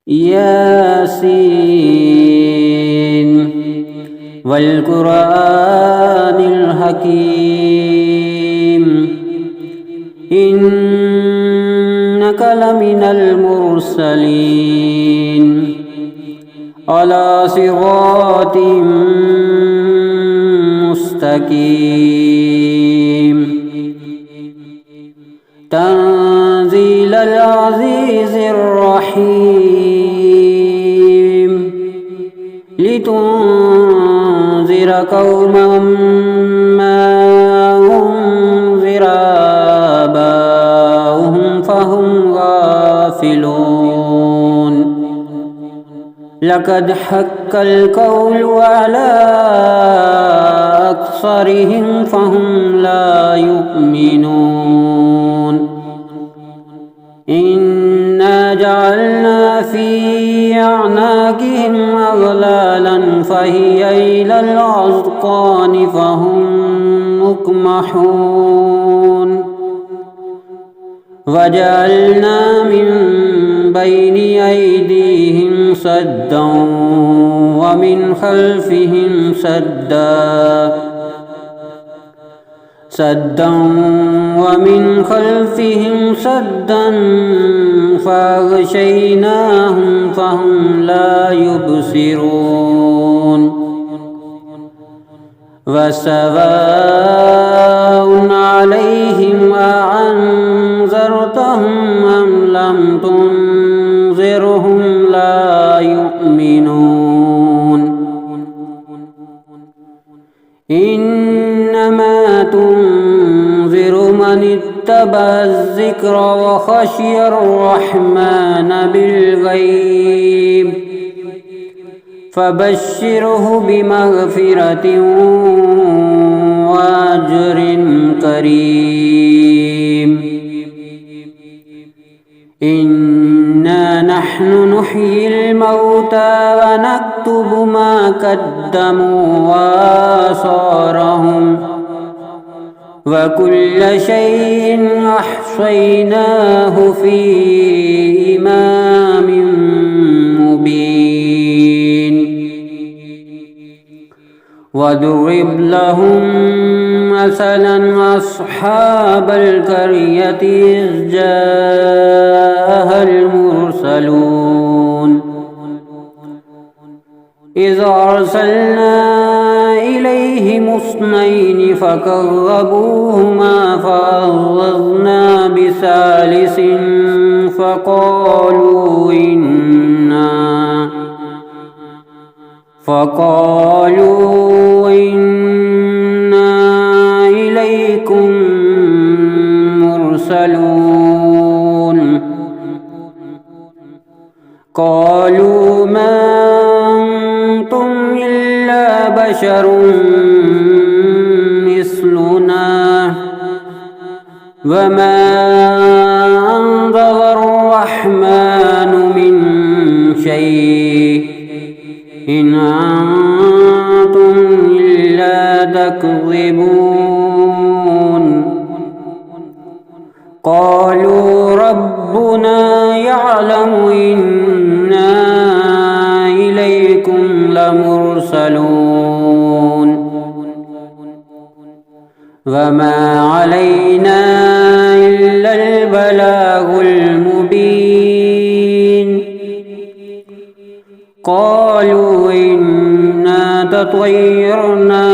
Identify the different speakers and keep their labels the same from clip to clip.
Speaker 1: ياسين والقرآن الحكيم إنك لمن المرسلين على صراط مستقيم تنزيل العزيز الرحيم لتنذر قوما ما أنذر آباؤهم فهم غافلون لقد حق القول على أكثرهم فهم لا يؤمنون إنا جعلنا في أعناقهم أغلالا فهي إلى الأذقان فهم مقمحون وجعلنا من بين أيديهم سدا ومن خلفهم سدا ومن خلفهم سدا فأغشيناهم فهم لا يبصرون وسواء عليهم أأنذرتهم أم لم تنذرهم لا يؤمنون إنما تنذر من اتبع الذكر وخشي الرحمن بالغيب فبشره بمغفرة وأجر كريم إنا نحن نحيي الموتى ونكتب ما قدموا وآثارهم وكل شيء أحصيناه في إمام مبين واضرب لهم مثلا أصحاب القرية إذ جاءها المرسلون إذ أرسلنا إليهم اثنين فكذبوهما فعززنا بثالث فقالوا إنا إليكم مرسلون قالوا ما أنتم إلا بشر مثلنا وما أنزل الرحمن من شيء إن أنتم إلا تكذبون قالوا ربنا يعلم إنا إليكم لمرسلون وما علينا إلا البلاغ المبين قالوا إنا تطيرنا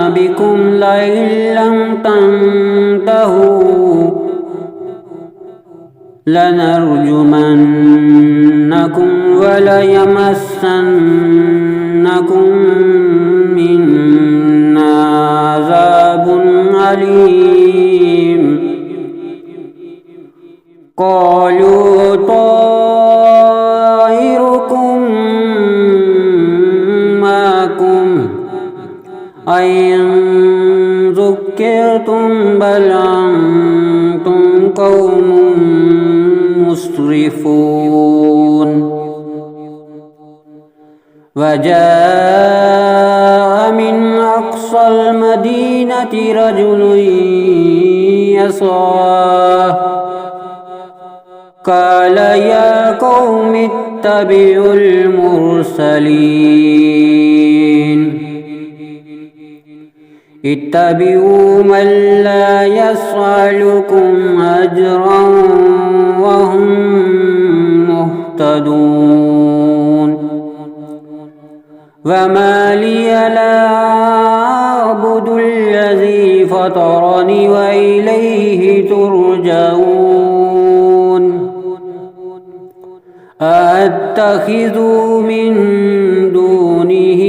Speaker 1: بكم لئن لم تنتهوا لنرجمنكم وليمسنكم منا عذاب أليم قالوا طائركم معكم أئن ذكرتم بل أنتم قوم مسرفون وجاء من أقصى المدينة رجل يسعى قال يا قوم اتبعوا المرسلين اتبعوا من لا يسألكم أجرا وهم مهتدون وما لي لا أعبد الذي فطرني وإليه ترجعون أأتخذ من دونه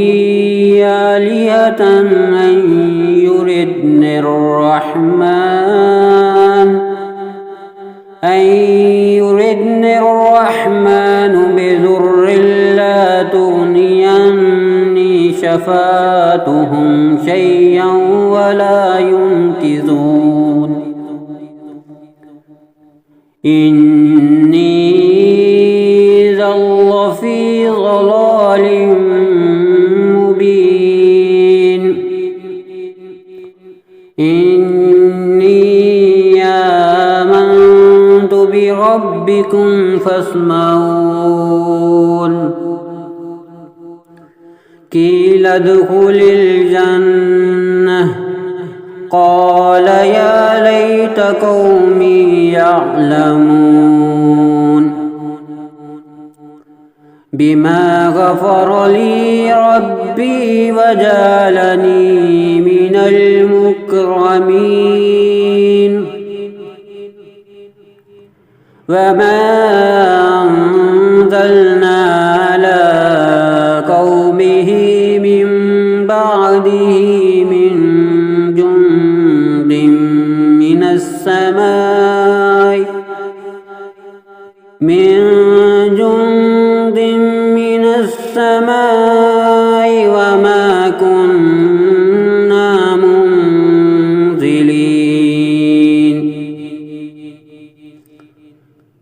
Speaker 1: آلهة أن يردني الرحمن بضر لا تغني عني شفاعتهم شيئا ولا ينقذون إني إذا لفي ضلال مبين إني آمنت بربكم فاسمعون قيل ادخل الجنة قال يا ليت قومي يعلمون بما غفر لي ربي وجعلني من المكرمين وما أنزلنا على قومه من بعده من جند من السماء وما كنا منزلين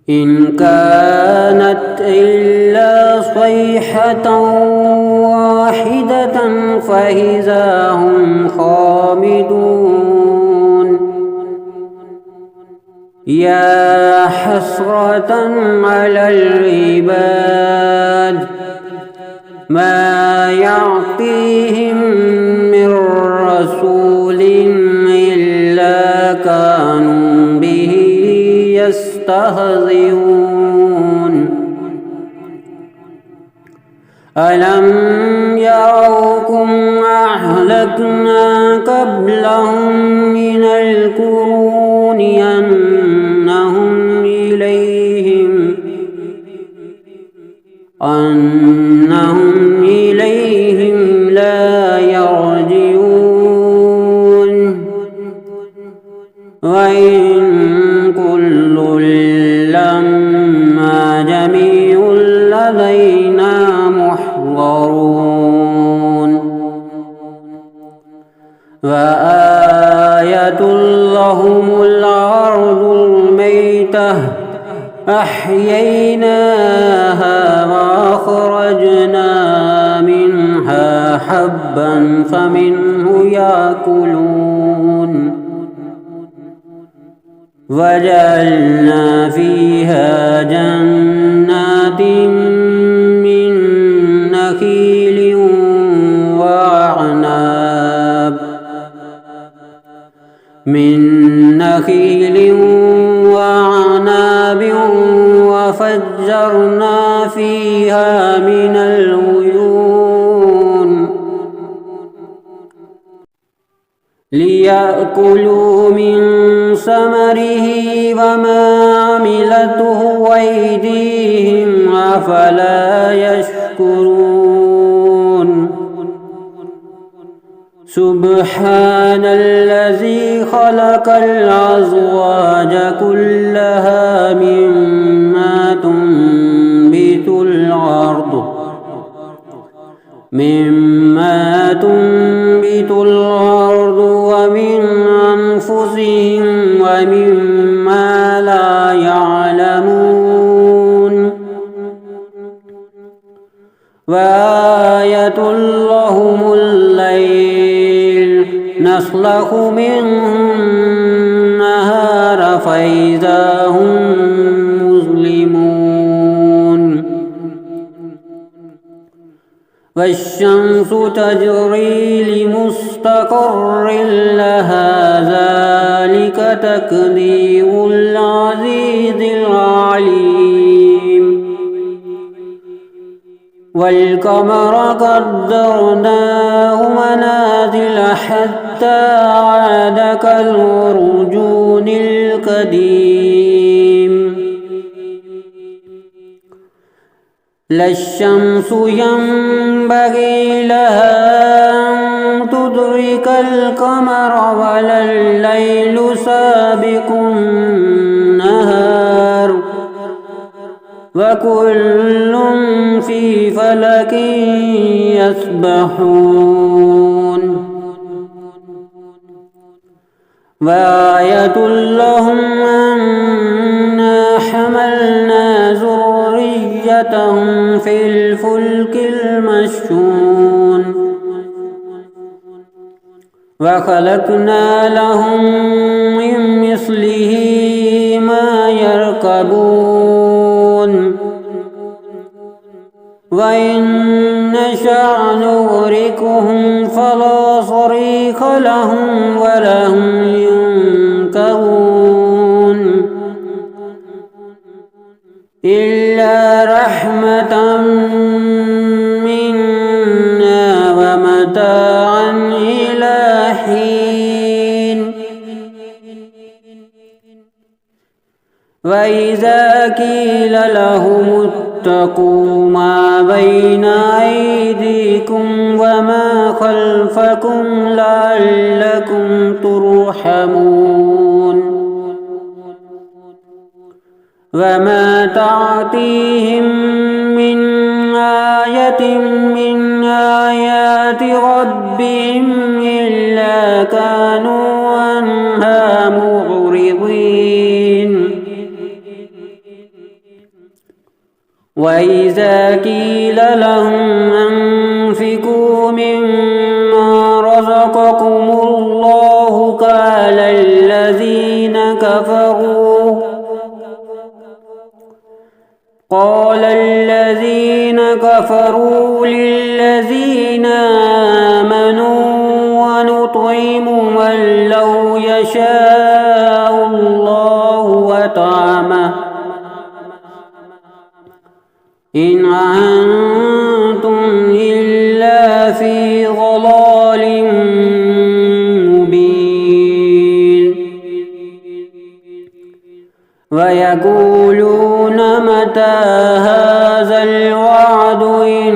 Speaker 1: إن كانت إلا صيحة واحدة فإذا هم خامدون يا حسرة على العباد ما يعطيهم من رسول إلا كانوا به يستهزئون ألم يروكم أهلكنا قبلهم من القرون أنهم إليهم لا يرجعون وإن كل لما جميع لدينا محضرون وآية لهم الأرض الميتة أحييناها وأخرجنا منها حبا فمنه يأكلون وجعلنا فيها جنات من نخيل وعناب وفجرنا فيها من العيون ليأكلوا من ثمره وما عملته أيديهم أفلا يشكرون سبحان الذي خلق الأزواج كلها مما تنبت الأرض ومن أنفسهم ومما لا يعلمون وآية لهم الليل نسلخ منه النهار فإذا هم مظلمون والشمس تجري لمستقر لها ذلك تقدير العزيز العليم والقمر قدرناه منازل حتى عاد كالعرجون القديم لا الشمس ينبغي لها أن تدرك القمر ولا الليل سابق النهار وكل في فلك يسبحون وآية لهم أنا حملنا ذريتهم في الفلك المشحون وخلقنا لهم من مثله ما يركبون وإن نشأ نغرقهم فلا صريخ لهم ولا هم ينقذون إلا رحمة منا ومتاعا إلى حين وإذا قيل لهم اتقوا ما بين أيديكم وما خلفكم لعلكم ترحمون وما تعطيهم من آية من آيات ربهم إلا كانوا عنها معرضين وإذا قيل لهم أنفقوا مما رزقكم الله قال الذين كفروا للذين آمنوا ونطعم من لو يشاء الله وطعمه إن أنتم إلا في ضلال مبين ويقولون متى هذا الوعد إن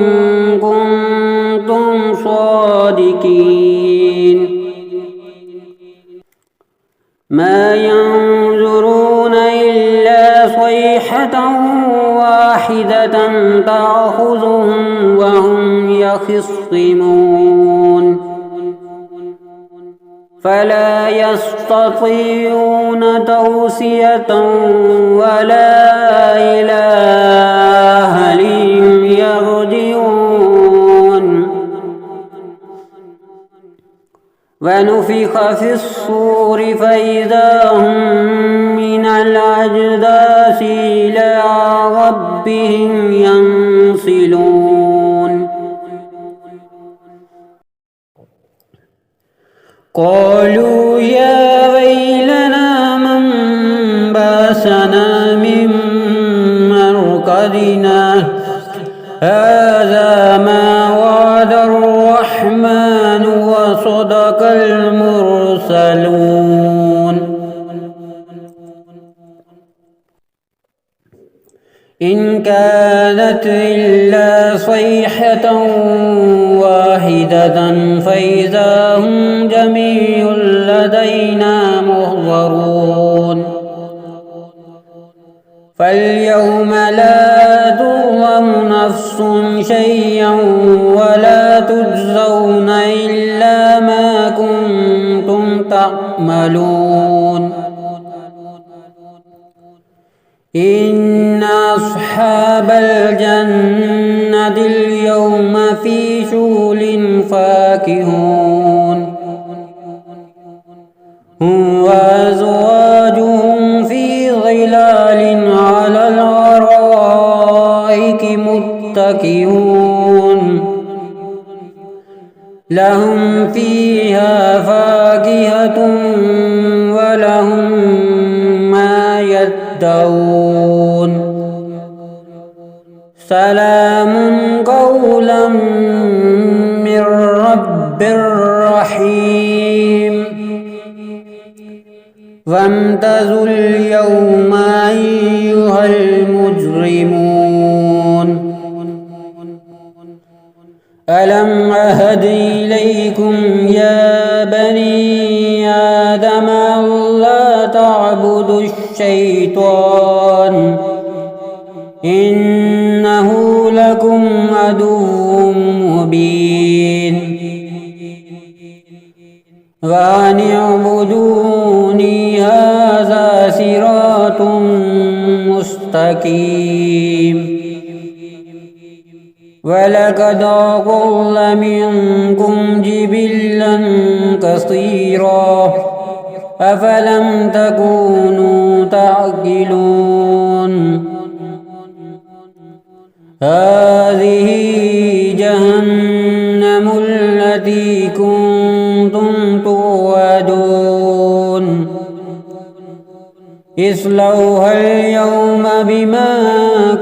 Speaker 1: كنتم صادقين ما ينظرون إلا صيحة واحدة تأخذهم وهم يخصمون فلا يستطيعون توصية ولا إلى أهلهم يرجعون ونفخ في الصور فإذا هم من الأجداث إلى ربهم ينسلون قالوا يا ويلنا من بعثنا من مرقدنا هذا ما وعد الرحمن وصدق المرسلون إن كانت إلا صيحة واحدة فإذا هم جميع لدينا محضرون فاليوم لا تظلم نفس شيئا ولا تجزون إلا ما كنتم تعملون إن أصحاب الجنة اليوم في شغل فاكهون هم وأزواجهم في ظلال على الأرائك متكئون لهم فيها فاكهة ولهم ما يدعون سلام قولا من رب رحيم وامتازوا اليوم أيها المجرمون ألم أهد إليكم يا بني آدم ألا تعبدوا الشيطان إنه لكم عدو مبين وأن اعبدوني هذا صراط مستقيم ولقد أضل منكم جبلا كثيرا أفلم تكونوا تعقلون هذه جهنم التي كنتم توعدون اصلوها اليوم بما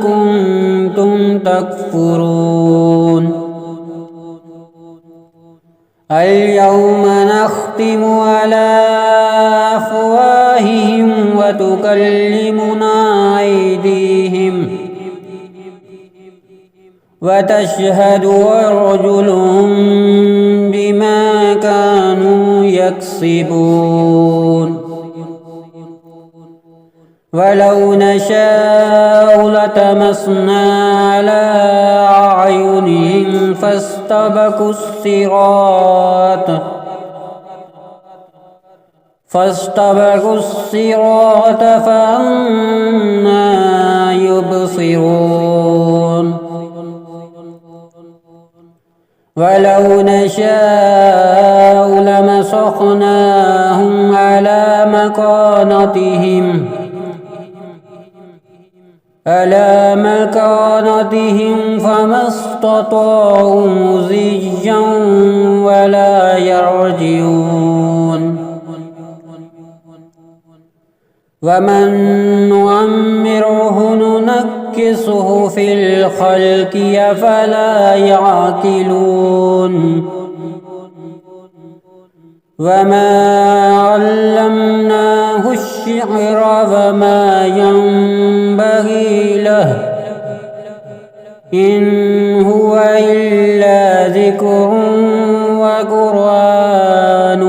Speaker 1: كنتم تكفرون اليوم نختم على أفواههم وتكلمنا أيديهم وتشهد أرجلهم بما كانوا يكسبون ولو نشاء لطمسنا على أعينهم فاستبقوا الصراط فأنى يبصرون ولو نشاء لمسخناهم على مكانتهم فما استطاعوا مضيا ولا يرجعون ومن نعمره ننكسه في الخلق أفلا يعقلون وما علمناه الشعر وما ينبغي له إن هو إلا ذكر وقرآن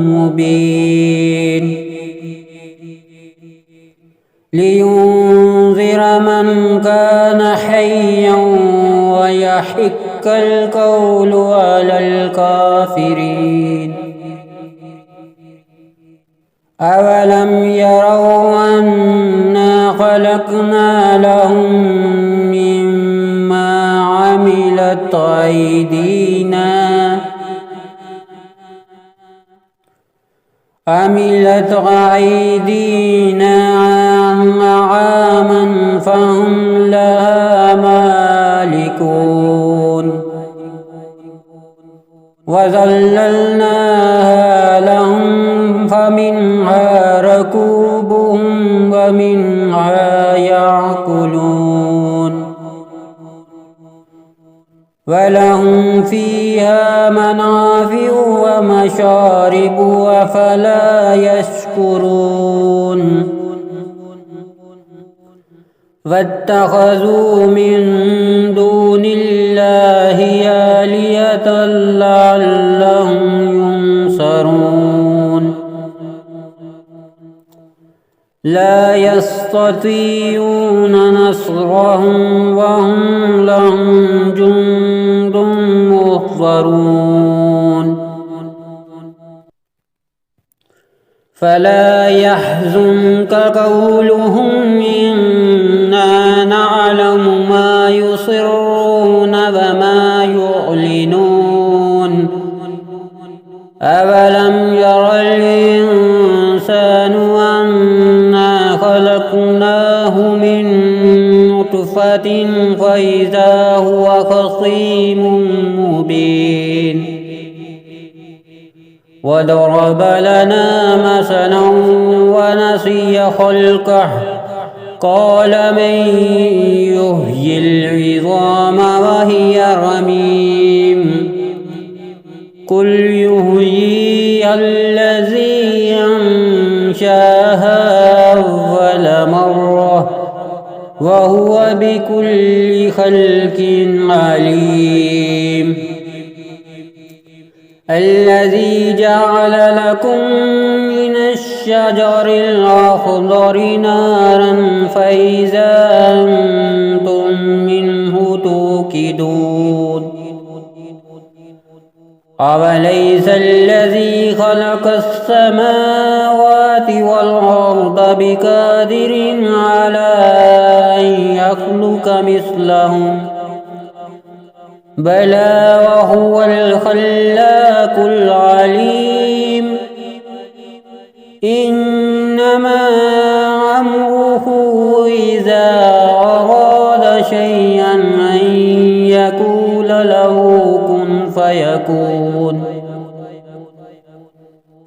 Speaker 1: مبين لينذر من كان حيا ويحق القول على الكافرين أولم يروا أنا خلقنا لهم مما عملت أيدينا أنعاما فهم لها مالكون وذللناها لهم فمنها ركوبهم ومنها يأكلون ولهم فيها منافع ومشارب أفلا يشكرون واتخذوا من دون الله آلهة لعلهم ينصرون لا يستطيعون نصرهم وهم لهم جند محضرون فلا يحزنك قولهم إنا نعلم ما يسرون وما يعلنون أولم ير الإنسان أنا خلقناه من نطفة فإذا هو خصيم مبين وضرب لنا مثلا ونسي خلقه قال من يحيي العظام وهي رميم قل يحييها الذي أنشاها أول مرة وهو بكل خلق عليم الذي جعل لكم من الشجر الأخضر نارا فإذا أنتم منه توقدون أوليس الذي خلق السماوات والأرض بقادر على أن يخلق مثلهم بلى وهو الخلاق العليم إنما أمره إذا أراد شيئا أن يقول له كن فيكون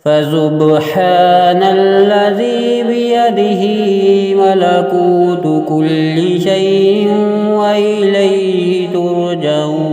Speaker 1: فسبحان الذي بيده ملكوت كل شيء وإليه ترجعون